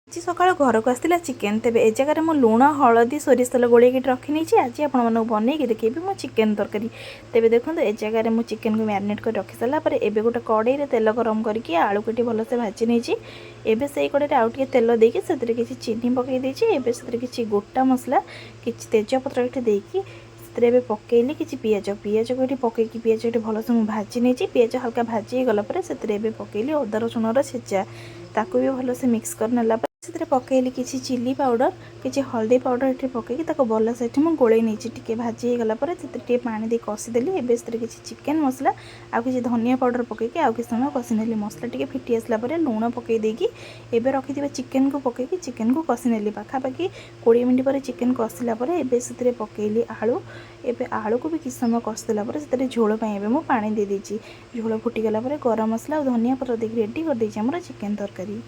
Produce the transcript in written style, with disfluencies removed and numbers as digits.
आज सकाल घर को आसला चिकेन तेज ए जगह में लुण हलदी सोरिष तेल गोल रखी नहीं आज आपको बनईक देखेबी मो चिकेन तरकारी तेज देखो ए जगह में चिकेन को मैरिनेट कर रखी सारापर एवं गोटे कड़े तेल गरम करके आलू को भलसे भाजी नहीं एवं से कड़े आउ टे तेल देकी किसी चीनी पकई से किसी गोटा मसला किसी तेजपत्र देकी पकईली कि पिज पिज को ये पकईकी पिज ये भलसे मुझे भाजी नहीं पिज हल्का भाजी गलापर से पकईली अदा रसुण छेचा ताकू भी भलसे मिक्स कर नेला से पकईली किसी चिली पाउडर किसी हल्दी पाउडर ये पकईकी भल से मुझे गोल नहीं भाजी गलापर से पानी दे कषिदेली एवं से किसी चिकेन मसला आउ कि धनिया पाउडर पकईकी आउ कि समय कषिनेली मसला टी फिटी आसला लुण पकई देकी एवं रखि चिकेन को पकईकी चिकेन को कषिनेली पाखापाखि 20 मिनट पर चिकेन कषिला से पकईली आलू एवं आलू को भी किसी समय कषिदेला से झोल मुझे पानी दे देती झोल फुटीगला गरम मसला और धनिया पत्र देकर रेडी कर चिकेन तरकारी।